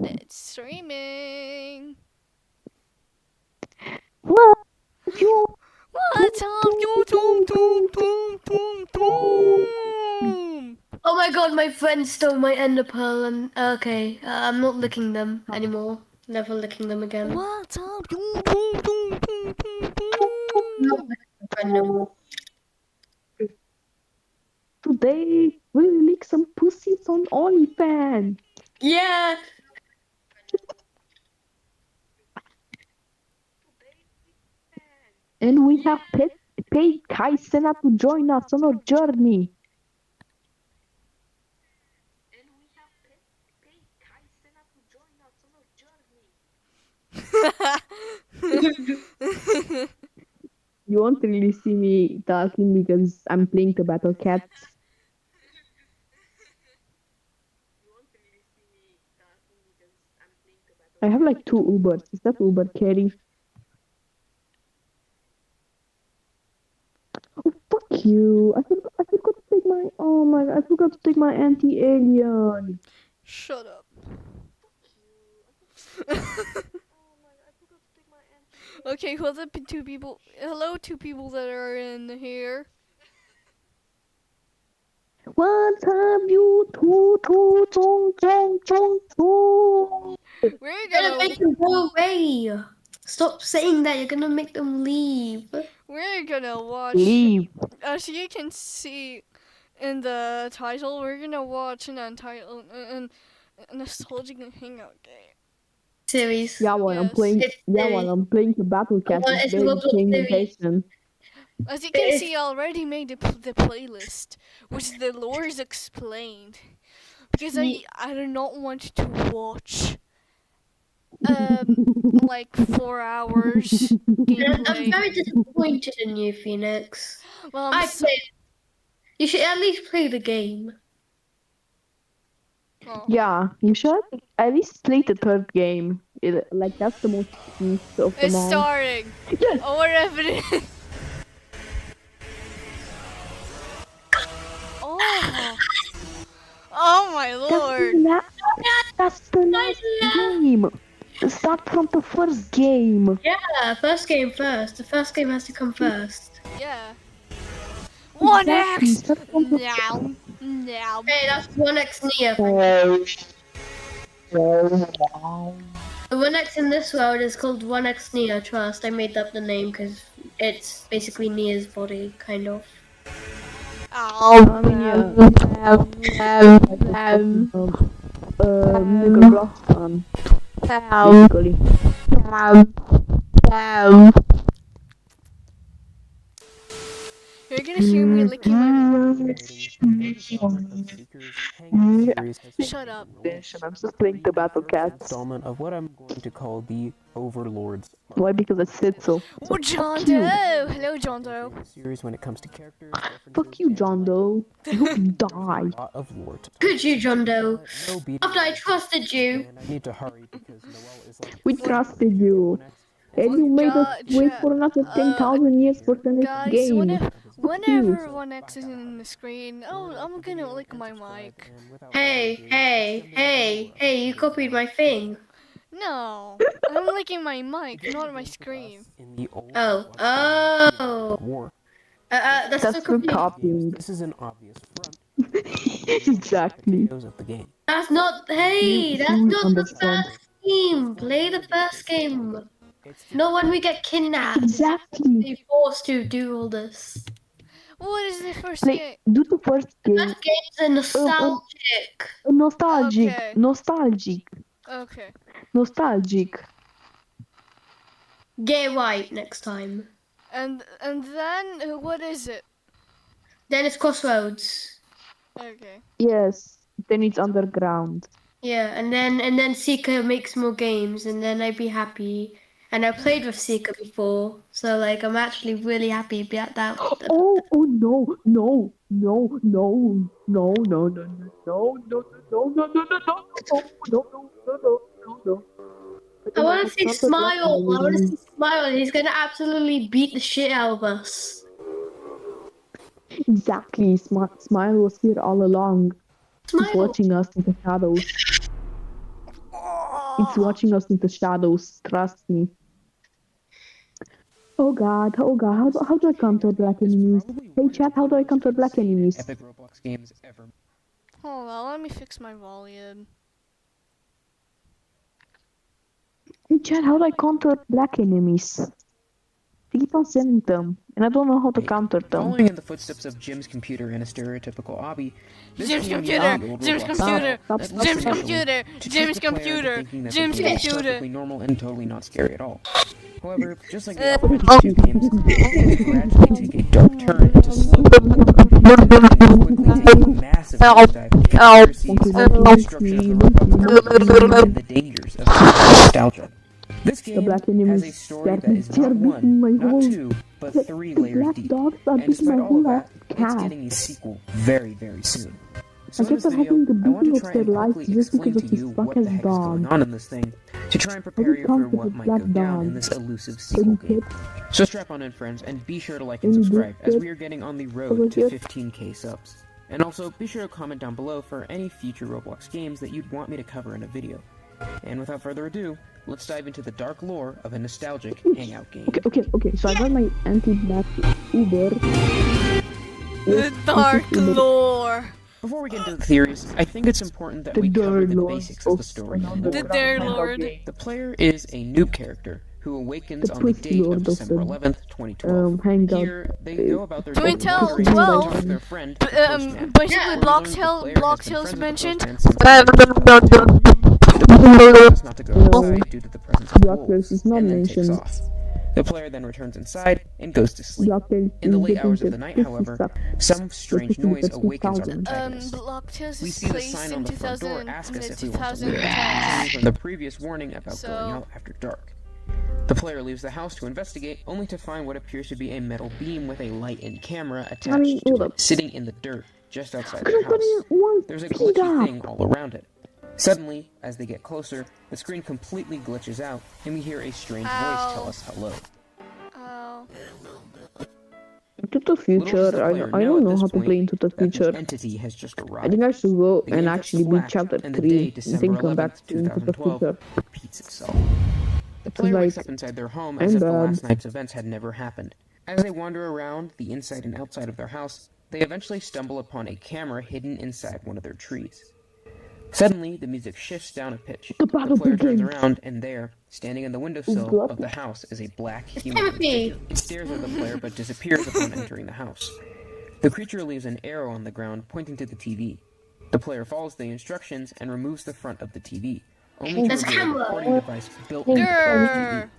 u5t streaming. What? You? What's up, YouTube? Oh my god, my friend stole my ender pearl and okay, I'm not licking them anymore. Never licking them again. What's up, I'm not licking my friend no more. Today we'll lick some pussies on OnlyFans. Yeah! And we have paid Kaisena to join us on our journey. You won't really see me talking because I'm playing the battle cats. I have like 2 Ubers. Is that Uber carry? Oh, fuck you! I forgot to take my. Oh my god! I forgot to take my anti-alien. Shut up. Okay, who are the two people? Hello, two people that are in here. What's up, you two, chong, chong, chong, chong? We're You're gonna make them go away! Stop saying that, you're gonna make them leave. We're gonna watch. Leave. As you can see in the title, we're gonna watch an untitled, a nostalgic hangout game. Series. Yeah, while I'm Yes. playing. It's Yeah, series. while I'm playing the battle cat, Well, it's it's very Roblox paying series. attention. As you can It's- see, I already made the playlist, which the lore is explained, because I do not want to watch like 4 hours I'm gameplay. very disappointed in you, Phoenix. Well, I played. You should at least play the game. oh. Yeah, you should at least play the third game. Like that's the most east of them It's all. starting. Yes. Oh, whatever it is. Oh. Oh my lord. That's the last game. Start from the first game. Yeah, first game first. The first game has to come first. Yeah. 1x! Start from the Now. Now. Hey, that's 1x Nia. The 1x in this world is called 1x Nia, trust. I made up the name because it's basically Nia's body, kind of. I mean, yeah. Nigga Grostan. Basically. You're gonna hear me licking my. Shut up. I'm just playing the battle cats. Installment of what I'm going to call the Overlords. Why? Because I said so. Oh, John fuck you. Doe! Hello, John Doe. Series when it comes to characters, Fuck you, John Doe. I hope you die. a lot of lore to talk Good you, John Doe. about. No beating After I around the trusted bush, you. and I need to hurry because Noelle is like. We trusted you. And you made us wait for another 10,000 years for the next Guys, game. whenever 1x is in the screen, oh, I'm gonna lick my mic. Hey, you copied my thing. No, I'm licking my mic, not my screen. In the old Oh. war. That's That's so for confusing. copying. This is an obvious front. Exactly. Videos of the game. That's not. Hey, that's You not the understand. first game. Play the first game. No one will get kidnapped. Exactly. Be forced to do all this. What is the first Play, game? do the first game. That game's a nostalgic. Nostalgic. Okay. Nostalgic. Okay. Nostalgic. Get right next time. And then what is it? Then it's Crossroads. Okay. Yes. Then it's underground. Yeah, and then Seeker makes more games, and then I'd be happy. And I played with Seeker before, so like I'm actually really happy about that. Oh no, no, no, no, no, no, no, no, no, no, no, no, no, no, no. I want to see Smile. I want to see Smile. He's gonna absolutely beat the shit out of us. Exactly. Smile was here all along. He's Smile. watching us in the shadows. It's watching us in the shadows. Trust me. Oh God. How do I counter black enemies? Hey chat, how do I counter black enemies? Epic Roblox games ever. Hold on, let me fix my volume. Hey chat, how do I counter black enemies? They keep on sending them, and I don't know how to counter them. Following in the footsteps of Jim's computer and a stereotypical obby, this Jim's game computer! uses the old Jim's Roblox computer! style that lets Jim's them computer! to Jim's trick the player into computer! thinking that Jim's the game is computer! perfectly normal and totally not scary at all. However, just like the other two games, they gradually take a dark turn into slow quickly take a massive nosedive into conspiracies, the destruction of the Roblox and the dangers of nostalgia. This game black has a enemies, story that they're is not beating my one, not whole- two, but the- 3 the layers black deep. dogs are And beating despite my all whole of that, ass it's cat. getting a sequel very, very soon. So I in guess this they're video, having the I want to beating of try their and lives quickly just explain because to of this you what fucking the heck is going dog. on in this thing, to try and prepare What you for comes with what the might black go down in dog? this elusive sequel game. So strap on in, friends, and be sure to like and Any subscribe, as biscuit we are getting on the over road to here? 15k subs. And also, be sure to comment down below for any future Roblox games that you'd want me to cover in a video. And without further ado, let's dive into the dark lore of a nostalgic hangout game. Okay. So I got my anti-black Uber. The dark lore. Before we get into the theories, I think it's important that The we cover Dark the Lord basics of the story. The Dark Lord. The player is a noob character who awakens The on the Pussy date Lord of of December the, 11th, 2012. hangout. Here, they go about their Can we day tell- wondering well, about their friend, the postman. Basically, Where we learn the player has been Bloxtail's friends with the mentioned. postman since the player does not to go outside due to the presence of Blocktails wolves, is not and then takes mentioned. off. The player then returns inside and goes to sleep. Blocktail In the is late getting hours of the the night, pussy however, sucked. some strange Pussy noise gets awakens our 2000. protagonist. Blocktails We is see the placed sign in on the front door 2000 ask us in if we want to leave, 2010. changing from the previous warning about So- going out after dark. The player leaves the house to investigate, only to find what appears to be a metal beam with a light and camera attached hold to up. it, sitting in the dirt just outside Could their have put house. in one There's a speed glitchy up. thing all around it. Suddenly, as they get closer, the screen completely glitches out, and we hear a strange voice tell us hello. Oh. Into the Little does future, the I player don't know at know this how to point play into the that the future. entity has just I arrived. think I should go The game and cuts actually to beat black, chapter and the 3 day, and December then come back 11th, into the 2012, future. repeats itself. The player wakes like, up inside their home I'm as if the bad. last night's events had never happened. As they wander around the inside and outside of their house, they eventually stumble upon a camera hidden inside one of their trees. Suddenly, the music shifts down a pitch. The The battle player turns begins. around, and there, standing in the windowsill of the house, is a black humanoid figure. It stares at the player but disappears upon entering the house. The creature leaves an arrow on the ground pointing to the TV. The player follows the instructions and removes the front of the TV, only to There's a reveal a camera. recording device built into the player's TV. Grrr.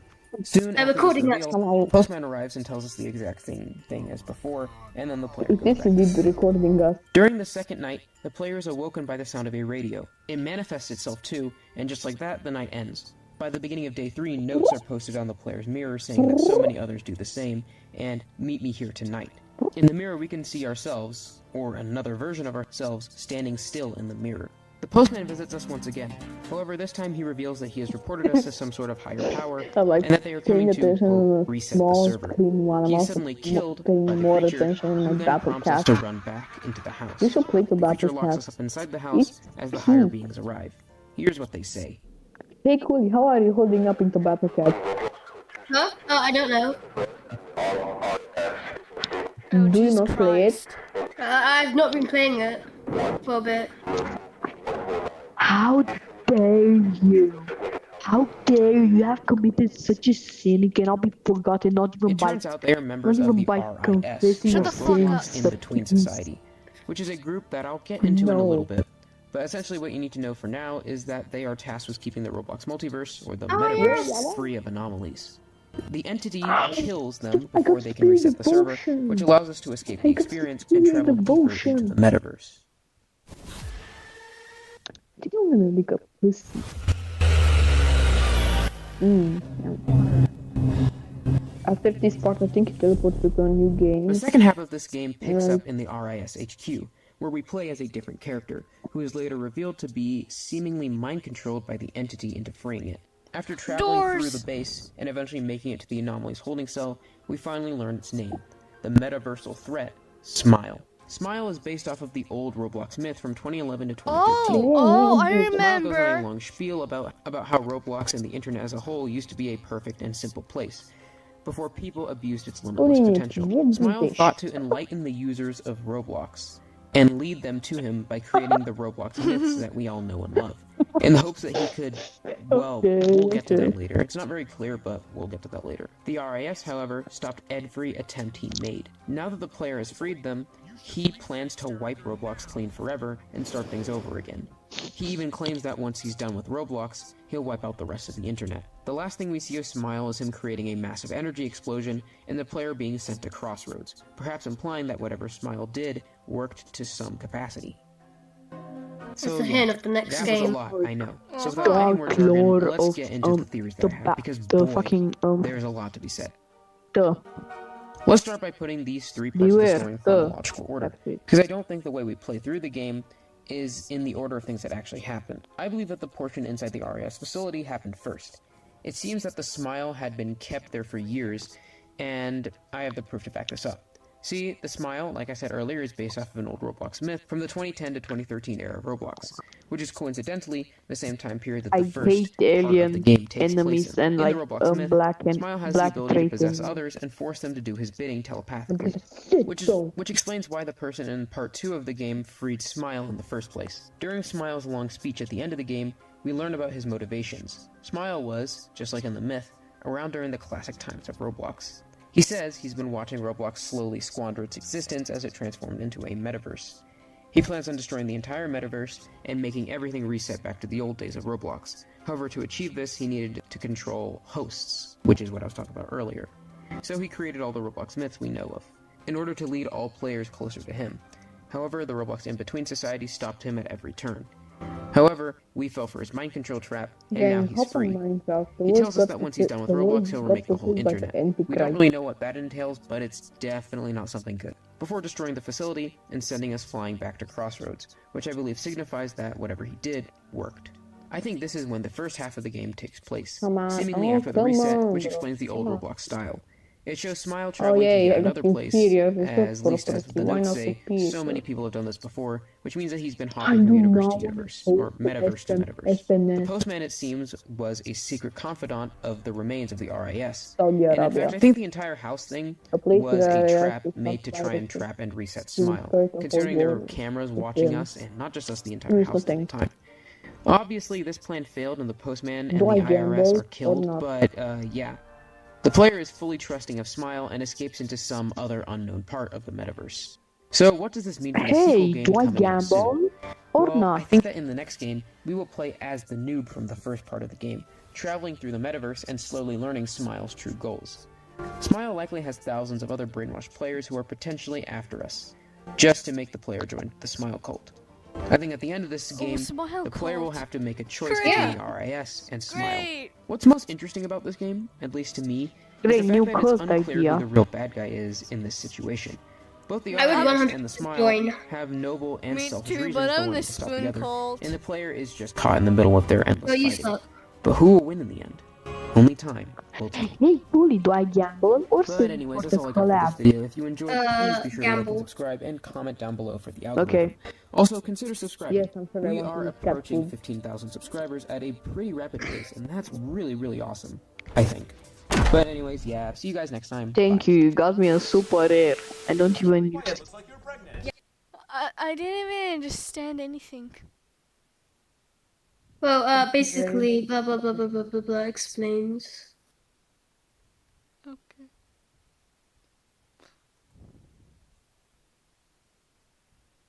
Soon A after recording this device. reveal, the postman arrives and tells us the exact same thing as before, and then the player goes This back is to the sleep. recording us. During the second night, the player is awoken by the sound of a radio. It manifests itself too, and just like that, the night ends. By the beginning of day 3, notes are posted on the player's mirror saying that so many others do the same, and meet me here tonight. In the mirror, we can see ourselves, or another version of ourselves, standing still in the mirror. The postman visits us once again. However, this time he reveals that he has reported us to some sort of higher power, I like and that they are paying coming to, attention quote, to reset the small server. screen while I'm He is also suddenly killed paying by the more creature, attention who on then Battle prompts us Cat. to run back into the house. We should play the The creature Battle locks Cat. us up inside the house as the higher beings arrive. Here's what they say. Hey Cooley, how are you holding up into Battle Cat? Huh? Oh, I don't know. Oh, Do you Jesus not play it? Christ. I've not been playing it for a bit. How dare you? How dare you have committed such a sin? It cannot be forgotten, not even It by turns out they are members not of even the by RIS, confessing Shut or the of fuck Roblox sins. in Between Society, which is a group that I'll get into in a little bit. But essentially what you need to know for now is that they are tasked with keeping the Roblox multiverse, or the metaverse, free of anomalies. The entity kills them before they can reset the server, which allows us to escape the experience and travel deeper into the metaverse. I think I'm gonna lick a pussy. After this part, I think it teleports to a new game. The second half of this game picks up in the RIS HQ, where we play as a different character, who is later revealed to be seemingly mind-controlled by the entity into freeing it. After traveling through the base, and eventually making it to the anomaly's holding cell, we finally learn its name, the metaversal threat, Smile. Smile is based off of the old Roblox myth from 2011 to 2013. Oh, I Smile goes on a remember. long spiel about how Roblox and the internet as a whole used to be a perfect and simple place, before people abused its limitless potential. Smile thought to enlighten the users of Roblox and lead them to him by creating the Roblox myths that we all know and love, in the hopes that he could, well, we'll get to that later. It's not very clear, but we'll get to that later. The RIS, however, stopped every attempt he made. Now that the player has freed them, he plans to wipe Roblox clean forever and start things over again. He even claims that once he's done with Roblox, he'll wipe out the rest of the internet. The last thing we see of Smile is him creating a massive energy explosion and the player being sent to Crossroads, perhaps implying that whatever Smile did worked to some capacity. It's a hint of the next that game. was a lot, I know. So without any more jargon, let's get into the theories that I have, because there's a lot to be said. Let's start by putting these three parts of the story in chronological order, because I don't think the way we play through the game is in the order of things that actually happened. I believe that the portion inside the RIS facility happened first. It seems that the Smile had been kept there for years, and I have the proof to back this up. See, the Smile, like I said earlier, is based off of an old Roblox myth from the 2010 to 2013 era of Roblox, which is coincidentally the same time period that the first part of the game takes place in. In the Roblox myth, Smile has the ability to possess others and force them to do his bidding telepathically, which explains why the person in part 2 of the game freed Smile in the first place. During Smile's long speech at the end of the game, we learn about his motivations. Smile was, just like in the myth, around during the classic times of Roblox. He says he's been watching Roblox slowly squander its existence as it transformed into a metaverse. He plans on destroying the entire metaverse and making everything reset back to the old days of Roblox. However, to achieve this, he needed to control hosts, which is what I was talking about earlier. So he created all the Roblox myths we know of, in order to lead all players closer to him. However, the Roblox in-between society stopped him at every turn. However, we fell for his mind control trap, and now he's free. He tells us that once he's done with Roblox, he'll remake the whole internet. We don't really know what that entails, but it's definitely not something good. Before destroying the facility and sending us flying back to Crossroads, which I believe signifies that whatever he did worked. I think this is when the first half of the game takes place, seemingly after the reset, which explains the old Roblox style. It shows Smile traveling to yet another place, as least as the notes say, so many people have done this before, which means that he's been hopping from universe to universe, or metaverse to metaverse. The postman, it seems, was a secret confidant of the remains of the RIS, and in fact I think the entire house thing was a trap made to try and trap and reset Smile, considering there were cameras watching us, and not just us, the entire house at the time. Obviously, this plan failed and the postman and the IRS are killed, but yeah. The player is fully trusting of Smile and escapes into some other unknown part of the metaverse. So what does this mean for the sequel game coming out soon? Well, I think that in the next game, we will play as the noob from the first part of the game, traveling through the metaverse and slowly learning Smile's true goals. Smile likely has thousands of other brainwashed players who are potentially after us, just to make the player join the Smile cult. I think at the end of this game, the player will have to make a choice between RIS and Smile. What's most interesting about this game, at least to me, is the fact that it's unclear who the real bad guy is in this situation. Both the RIS and the Smile have noble and selfish reasons for wanting to stop the other, and the player is just caught in the middle of their endless fighting. But who will win in the end? Only time will tell. Hey, Bully, do I gamble or But anyways, that's all I got for this video. If you enjoyed, please be sure to like and subscribe and comment down below for the algorithm. Okay. Also, consider subscribing. Yes, I'm sorry, we are approaching 15,000 subscribers at a pretty rapid pace, and that's really, really awesome, I think. But anyways, yeah, see you guys next time. Thank you, you got me a super rare. I don't even use it. I didn't even understand anything. Well, basically, blah blah blah blah blah blah blah explains. Okay.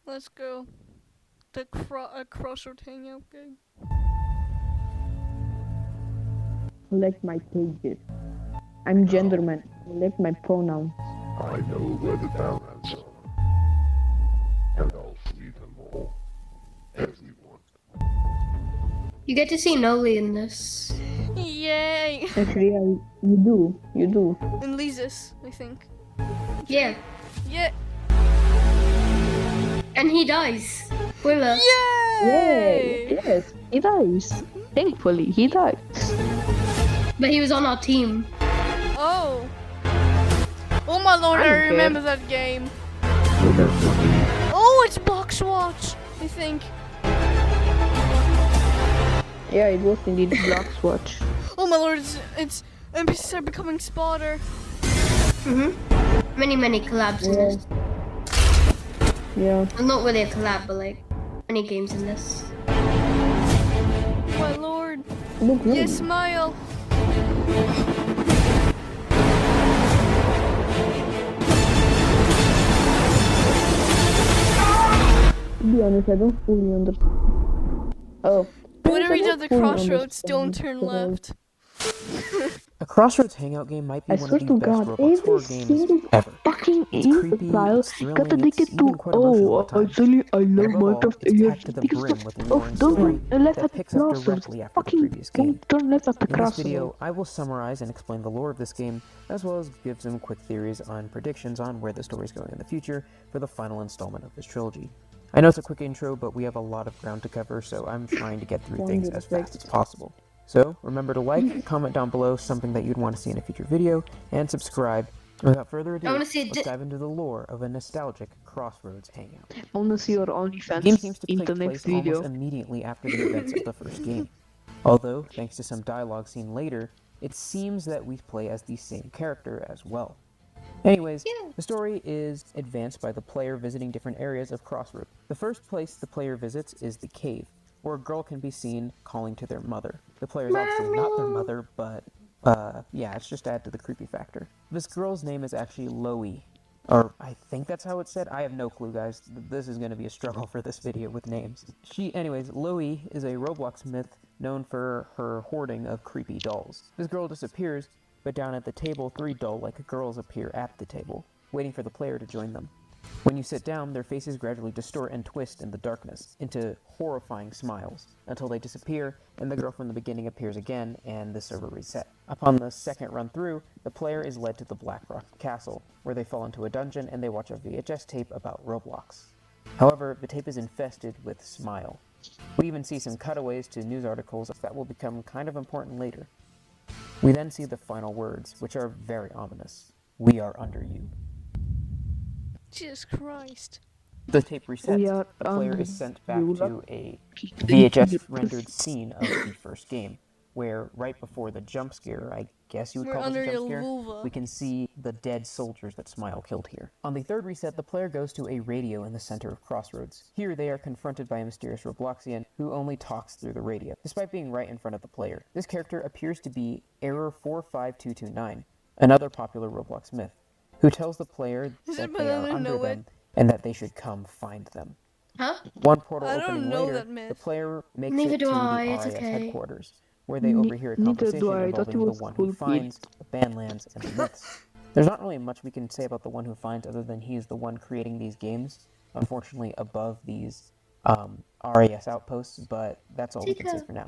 Let's go. The Crossroad Hangout game. Select my pages. I'm genderman. Select my pronouns. I know where the balance are, and I'll free them all. Everyone. You get to see Noli in this. Yay! Actually, you do. And Lisa's, I think. Yeah. Yeah. And he dies. Spoiler. Yay! Yes, he dies. Thankfully, he dies. But he was on our team. Oh. Oh my lord, I I don't remember care. that game. Remember me. Oh, it's Box Watch, I think. Yeah, it was indeed Blox Watch. Oh my lord, it's NPCs are becoming spotter. Many collabs in this. Yeah. Well, not really a collab, but like many games in this. My lord. Look, Yes, smile. to be honest, I don't fully understand. Oh. Whenever you I do don't the fully crossroads, don't understand, turn so- left. A Crossroads Hangout game might be I one swear of to the best God, Roblox every horror games single ever. fucking It's user creepy, file it's thrilling, got addicted it's even to, quite emotional at times. actually I And love above all, Minecraft it's here packed to the because brim with lore and don't story left that at the picks up crossroads. directly after the Fucking previous game. don't turn left at the In this crossroads. video, I will summarize and explain the lore of this game, as well as give some quick theories on predictions on where the story is going in the future for the final installment of this trilogy. I know it's a quick intro, but we have a lot of ground to cover, so I'm trying to get through things as fast as possible. So, remember to like, comment down below something that you'd want to see in a future video, and subscribe. Without further ado, I wanna see let's dive into the lore of a nostalgic Crossroads Hangout. I wanna see your The OnlyFans game seems to in take the place next video. almost immediately after the events of the first game. Although, thanks to some dialogue seen later, it seems that we play as the same character as well. Anyways, the story is advanced by the player visiting different areas of Crossroads. The first place the player visits is the cave, where a girl can be seen calling to their mother. The player is obviously not their mother, but yeah, it's just to add to the creepy factor. This girl's name is actually Loey, or I think that's how it's said. I have no clue, guys. This is going to be a struggle for this video with names. Anyways, Loey is a Roblox myth known for her hoarding of creepy dolls. This girl disappears, but down at the table, 3 doll-like girls appear at the table, waiting for the player to join them. When you sit down, their faces gradually distort and twist in the darkness into horrifying smiles, until they disappear, and the girl from the beginning appears again, and the server reset. Upon the second run through, the player is led to the Black Rock Castle, where they fall into a dungeon and they watch a VHS tape about Roblox. However, the tape is infested with Smile. We even see some cutaways to news articles that will become kind of important later. We then see the final words, which are very ominous. "We are under you." Jesus Christ. The tape resets. We are The player under is sent back you. to a VHS rendered scene of the first game, where right before the jump scare, I guess you would We're call this under a your jump scare, vulva. we can see the dead soldiers that Smile killed here. On the third reset, the player goes to a radio in the center of Crossroads. Here they are confronted by a mysterious Robloxian who only talks through the radio, despite being right in front of the player. This character appears to be Error 45229, another popular Roblox myth, who tells the player Does that it they are better under know them and that they should come find them. Huh? One portal I don't opening know later, that myth. the player makes Neither it do to the I, it's RIS okay. headquarters, where they Ne- overhear a neither conversation do I thought involving it the was one who cool, finds the Bandlands and the myths. There's not really much we can say about the one who finds other than he is the one creating these games, unfortunately above these RAS outposts, but that's all we can say for now.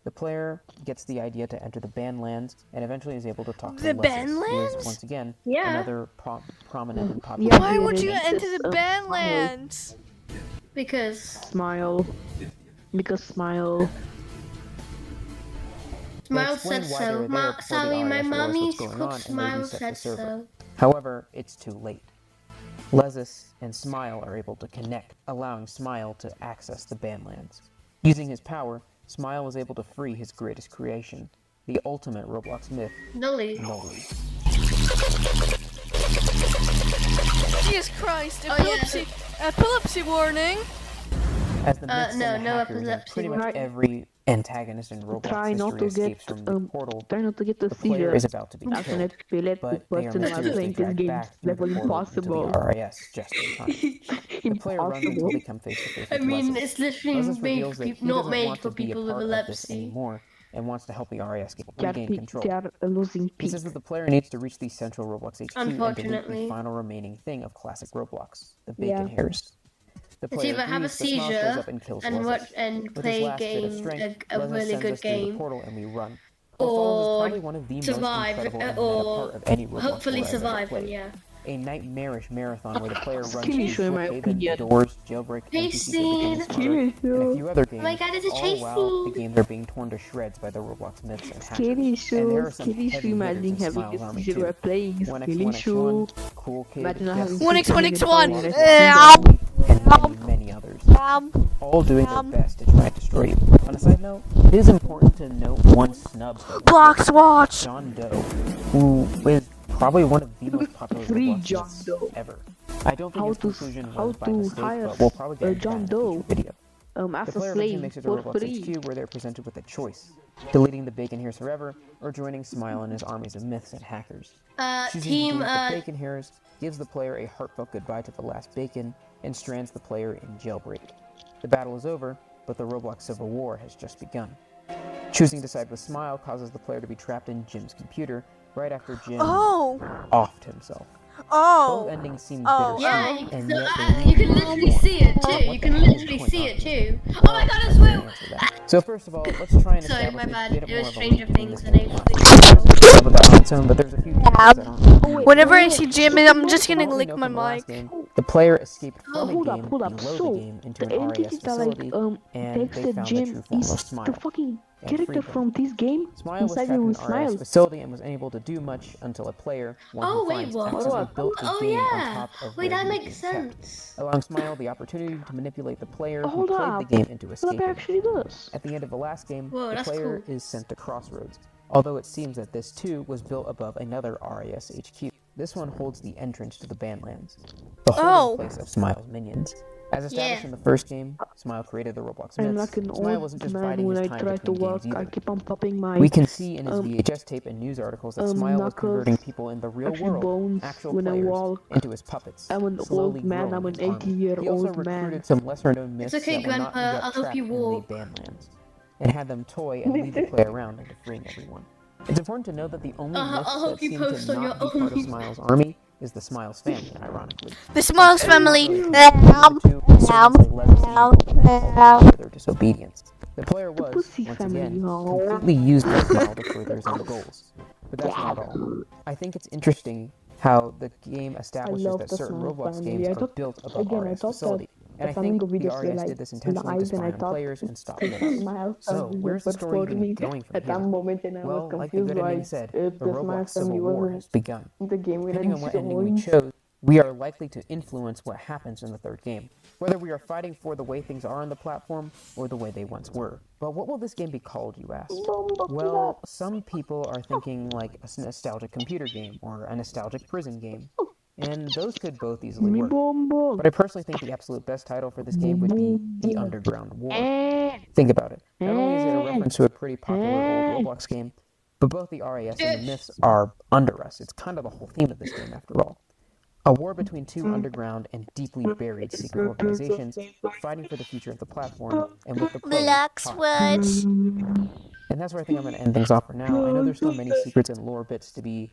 The player gets the idea to enter the Bandlands and eventually is able to talk The to Leslie, who Bandlands? is once again Yeah. another prominent and popular. Why would you Yeah, enter the it's, Bandlands? Because Smile. Because Smile. Smile explain said why so. they were there before the Sorry, my RAS realized mommy what's going on, and they Smile reset the said server. so. However, it's too late. Lezus and Smile are able to connect, allowing Smile to access the Bandlands. Using his power, Smile was able to free his greatest creation, the ultimate Roblox myth, Nolly. Noli. Jesus Christ, Oh, yeah. epilepsy warning. As the myths no, and the no hackers and epilepsy pretty much warning. every antagonist in Roblox Try not history to get escapes from the portal, try not to get the the player seizure is about to be as an killed, epileptic but they are person while mysteriously playing this dragged game. back through Level the portal into impossible. the RIS just in time. The player runs until they come face to face I with mean, Lezus. it's literally Lezus made reveals for that people, he not doesn't made want for to be a people with part of this epilepsy. anymore and wants to help the RIS They are, regain control. they are losing He peace. says that the player needs to reach the central Roblox HQ and delete the Unfortunately. final remaining thing of classic Roblox, the bacon Yeah. hairs. The It's player either have a agrees, but Smile shows seizure up and kills and Lezus. watch and With his play last bit of game strength, a Lezus really sends good us through the game, portal and we run. What follows is or probably one of the survive, most incredible and meta or part of any Roblox hopefully lore I've ever survive. played. And yeah, A nightmarish marathon where the player runs Killing through show, in my Brookhaven, opinion. Doors, Jailbreak, Chase NPCs becoming scene. smarter, and a few other games, my God, it's a all chase while the scene. games are being torn to shreds by the Roblox myths and hackers. Scary And there show, are some scary heavy show, imagine hitters in having Smile's a army seizure too. while playing, 1x, scary show. 1x1, Cool Kid, Imagine not Guess having Who, 1x1x1. All and and many others, all doing their best to try and destroy you. On a side note, it is important to note one snub that Blox Watch. John Doe, who is probably one of the most popular Free Roblox John myths Doe. ever. I don't think How his to conclusion how was by to mistake, hire but we'll probably get into that John in a future Doe video. as The a player eventually slave makes it to for Roblox free. HQ, where they're presented with a choice: deleting the Bacon Hairs forever, or joining Smile and his armies of myths and hackers. Choosing to Team, delete the Bacon Hairs gives the player a heartfelt goodbye to the last bacon, and strands the player in jailbreak. The battle is over, but the Roblox Civil War has just begun. Choosing to side with Smile causes the player to be trapped in Jim's computer right after Jim offed himself. Both endings seem bittersweet, yeah, and so, yet they you leave can you literally torn. see it But too. You what can the heck is literally going see on it here? too. Oh Well, my god, I it's can't Will! answer that. So first of all, let's try and Sorry, establish my bad. a bit It more was of a Stranger link between Things this and game and everything. There's about it on its own, but there's a few details that aren't. Whenever I see Jim, I'm just From gonna what we lick know my from the last mic. game, the player escaped from a Hold game up. below So, the game into the an RAS entity that facility, and takes they the found the gym true form is of the Smile fucking and character freed them. from this game Smile was inside trapped in with an RAS Smile. facility and was unable to do much until a player, one Oh who wait, finds, what? accidentally built a Oh game on yeah. top of Wait, where that he was makes being kept, sense. allowing Smile the opportunity to manipulate the player who Hold played up. the game into What escaping. it actually does. At the end of the last game, Whoa, the that's player cool. is sent to Crossroads, although it seems that this too was built above another RAS HQ. This one holds the entrance to the Badlands, the holding place of Smile's minions. As established Yeah. in the first game, Smile created the Roblox I'm myths. like an Smile old wasn't just man biding when his I time try to between work. games I either. keep on popping my We can see in his VHS tape and news articles that Smile was knuckles, converting people in the real actually world, bones actual when I players, walk. into his puppets, I'm an slowly old man. growing I'm his an army. 80-year-old He also man. recruited some lesser-known myths okay, that were not Grandpa, yet I'll help trapped you in the walk. Badlands, and had them toy and lead the player around into freeing everyone. It's important to note that the only myths I'll that help you seem post to on your not be own. part of Smile's army is the Smiles family, ironically. The Smiles Since they're not family. really connected to the two, and serve as a legacy of their disobedience. The player was, Pussy once family, again, oh. completely used by Smile to further his own goals. But that's not all. I think it's interesting how the game establishes love that the certain Smile Roblox family. games I are thought- built above again, I RAS thought facility. And I the think Flamingo the videos were RAS like did this intentionally to live, and spy I on thought players and stop the myths. Smile So, family where's the was story even performing going from at that here? moment, and I was Well, like the confused good why ending said, the the Smile Roblox Civil family War wasn't has begun. in the game when Depending I on what ending we joined. chose, we are likely to influence what happens in the third game, whether we are fighting for the way things are on the platform or the way they once were. But what will this game be called, you ask? Well, some people are thinking like a nostalgic computer game or a nostalgic prison game, and those could both easily Me work. bombo. But I personally think the absolute best title for this game would be The Underground War. Eh, Think about it. Not only is it a reference to a pretty popular old Roblox game, but both the RAS and the myths are under us. It's kind of the whole theme of this game, after all. A war between two underground and deeply buried secret organizations fighting for the future of the platform and with the players Blox Watch. and that's where I think I'm going to end things off for now. I know there's still many secrets and lore bits to be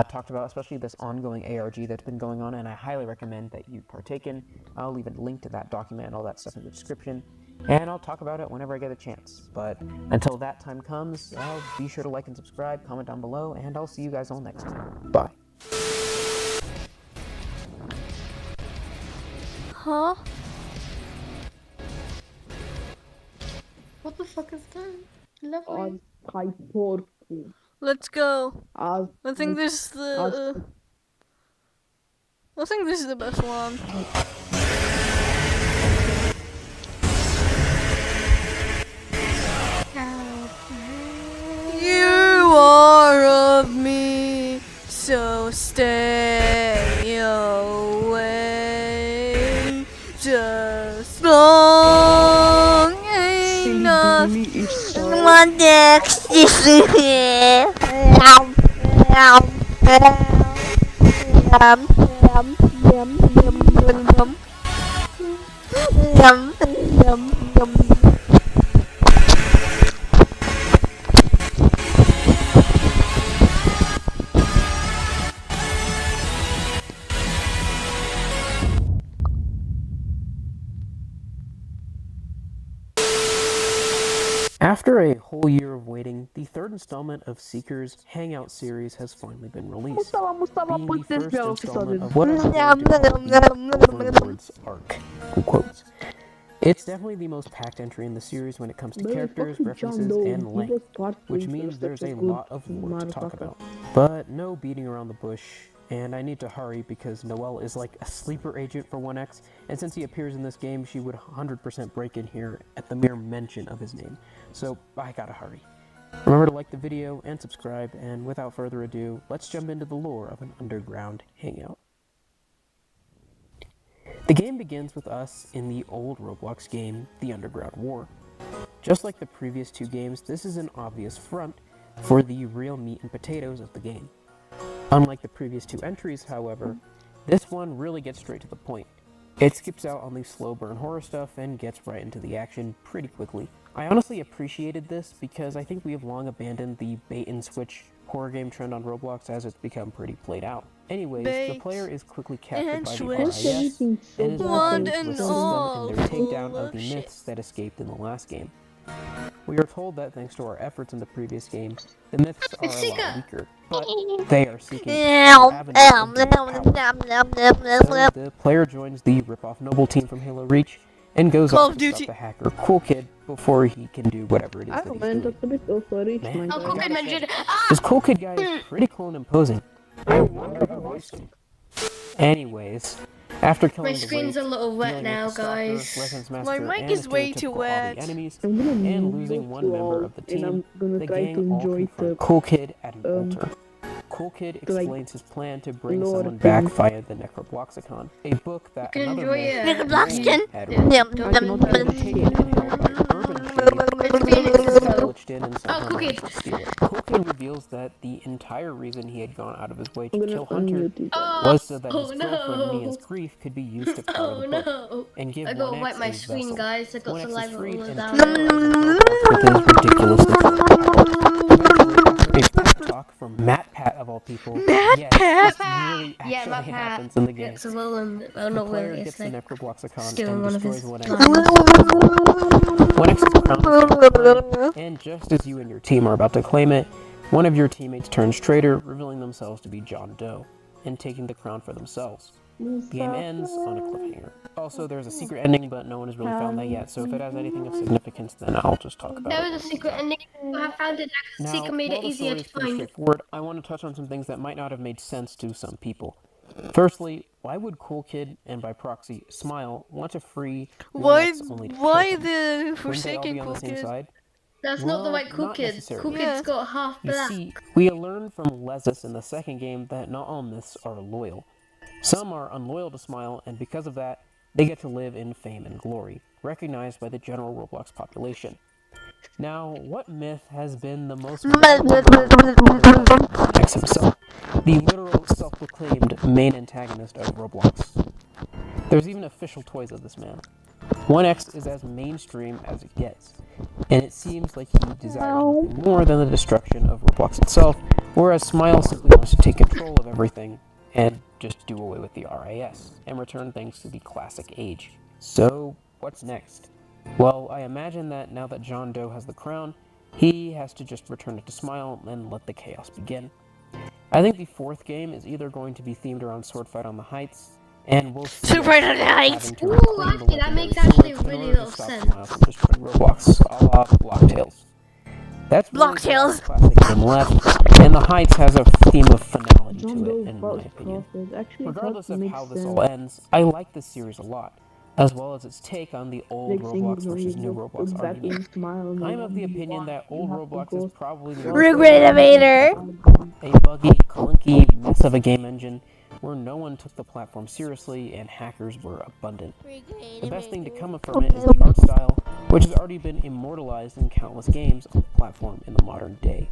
talked about, especially this ongoing ARG that's been going on, and I highly recommend that you partake in. I'll leave a link to that document and all that stuff in the description, and I'll talk about it whenever I get a chance. But until that time comes, be sure to like and subscribe, comment down below, and I'll see you guys all next time. Bye. Huh? What the fuck is that? Lovely. I porco. Let's go. As I think this is the. I think this is the best one. You are of me, so stay away. Just long enough. My next is here. After a whole year of waiting, the third installment of Seeker's Hangout series has finally been released, being the first installment of what I'm going to call the Overlord's arc. In quotes. It's definitely the most packed entry in the series when it comes to characters, references, and length, which means there's a lot of lore to talk about. But no beating around the bush, and I need to hurry because Noelle is like a sleeper agent for 1x, and since he appears in this game, she would 100% break in here at the mere mention of his name. So I gotta hurry. Remember to like the video and subscribe, and without further ado, let's jump into the lore of an underground hangout. The game begins with us in the old Roblox game, The Underground War. Just like the previous two games, this is an obvious front for the real meat and potatoes of the game. Unlike the previous two entries, however, this one really gets straight to the point. It skips out on the slow burn horror stuff and gets right into the action pretty quickly. I honestly appreciated this because I think we have long abandoned the bait and switch horror game trend on Roblox as it's become pretty played out. Anyways, the Bait player is quickly captured and by the switch. RIS and is One working to and assist all them in their takedown full of of the shit. myths that escaped in the last game. We are told that thanks to our efforts in the previous game, the myths are a lot Sika. weaker, but they are seeking avenues of deep power. So the player joins the Rip-Off Noble team from Halo Reach and goes Call off of to Duty. stop the hacker Cool Kid before he can do whatever it is I that he's went doing. up a bit over reach, Man, my Oh, I Cool guy. Kid gotta say, mentioned. this Cool Kid guy is pretty cool and imposing. I wonder who voiced him. Anyways, after killing My the screen's a Wraith, little wet dealing now, with the Stalker, guys. Resonance My Master, mic and is the way too stereotypical all the wet. enemies, I'm gonna and mute losing one you member all, of the and team, I'm gonna the try to gang all enjoy confront the Cool Kid at an um, altar. Cool Kid like, explains his plan to bring lore someone thing. back via the Necrobloxicon, a book that can another enjoy myth it. Necrobloxicon? had Yeah. written. I cannot It had even been taken and held by Urban It's Shade, Phoenix's who though. glitched in and Oh, somehow Cool managed Kid. to steal it. Cool Kid reveals that the entire reason he had gone out of his way to I'm kill gonna Hunter unmute you. was so that his Oh girlfriend no. Mia's grief could be used to power Oh the book no. and give I gotta 1x wipe my a screen, vessel. guys. I got 1x is saliva freed all and down terrorizes there. Roblox with his ridiculously power. Eventually, after a pep talk from Matt Pat of all people, yes, Pat? this really Yeah, actually my Pat happens in the game. gets a little, well, The not player really. gets It's the like Necrobloxicon stealing and one of destroys his 1x. lines. 1x's crown is and just as you and your team are about to claim it, one of your teammates turns traitor, revealing themselves to be John Doe, and taking the crown for themselves. The game ends on a cliffhanger. Also, there's a secret ending, but no one has really found that yet, so if it has anything of significance, then I'll just talk about There it. was a secret ending. I have found it. Now, Seeker made while it the easier story to is pretty find. straightforward, I want to touch on some things that might not have made sense to some people. Firstly, why would Cool Kid, and by proxy, Smile, want to free Why? 1x only to kill Why him? the Wouldn't they all Forsaken be on Cool the same Kid? side? That's not the Well, right Cool not Kid. necessarily. Cool Yeah. Kid's got half You black. see, we learned from Lesus in the second game that not all myths are loyal. Some are unloyal to Smile, and because of that, they get to live in fame and glory, recognized by the general Roblox population. Now, what myth has been the most X himself, the literal self-proclaimed main antagonist of Roblox? There's even official toys of this man. 1x is as mainstream as it gets, and it seems like he desires nothing more than the destruction of Roblox itself, whereas Smile simply wants to take control of everything and just do away with the RIS and return things to the classic age. So, what's next? Well, I imagine that now that John Doe has the crown, he has to just return it to Smile and let the chaos begin. I think the fourth game is either going to be themed around Swordfight on the Heights, and we'll see Swordfight on the Heights! having to Ooh, reclaim the actually, that legendary makes actually swords in really order to little stop sense. Smile from destroying Roblox, a la Blocktails. That's really the Blocktails. last classic game left, and the Heights has a theme of finality John to Doe it, in my was opinion. profit. Actually, Regardless that of makes how this sense. all ends, I like this series a lot, as well as its take on the old Like saying Roblox you know, versus you new look Roblox back argument. and smile and I'm of the you opinion that old have to Roblox go is probably the through most Regretator. a buggy, clunky mess of a game engine where no one took the platform seriously and hackers were abundant. The best thing to come from it is the art style, which has already been immortalized in countless games on the platform in the modern day.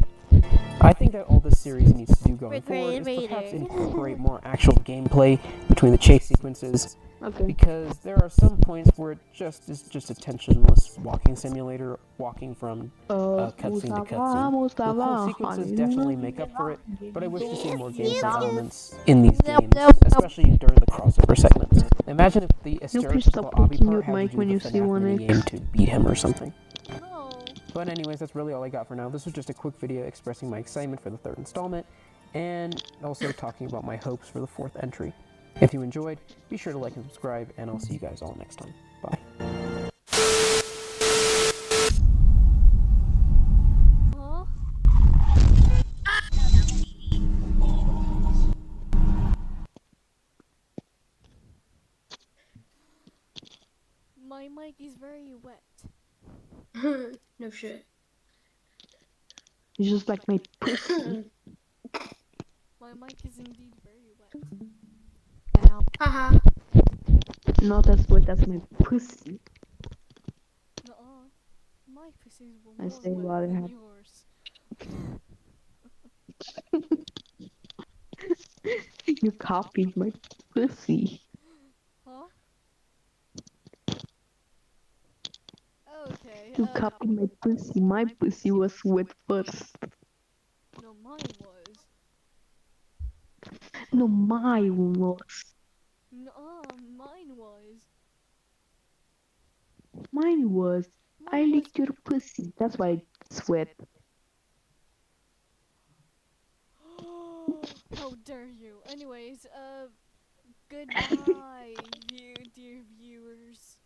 I think that all this series needs to do going forward is perhaps incorporate more actual gameplay between the chase sequences, Okay. because there are some points where it just is just a tensionless walking simulator, walking from cutscene to cutscene. The cool sequences definitely make up for it, but I wish to see more gameplay elements in these games, especially during the crossover segments. Imagine if the please stereotypical stop Obby poking part your had to mic do when the you see FNAF 1x. minigame to beat him or something. No. But anyways, that's really all I got for now. This was just a quick video expressing my excitement for the third installment, and also talking about my hopes for the fourth entry. If you enjoyed, be sure to like and subscribe, and I'll see you guys all next time. Bye. Huh? mic is very wet. No shit. It's just like my pussy. My mic is indeed very wet. Haha. Not as wet as my pussy. Nuh-uh. My pussies were I more say wet what I than have. yours. You copied my pussy. Huh? Okay, You copied my pussy. My pussy was wet first. no, mine was. No, mine was. Nuh-uh, mine was. Mine was. I Mine was. licked your pussy. That's why it's wet. How dare you? Anyways, goodbye, dear viewers.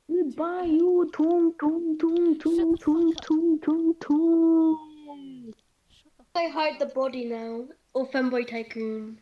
Goodbye, you. Tung, tung, tung, Shut tung, the fuck tung, up. tung, tung, tung. Shut the I fuck hide the up. body now. Or Femboy Tycoon.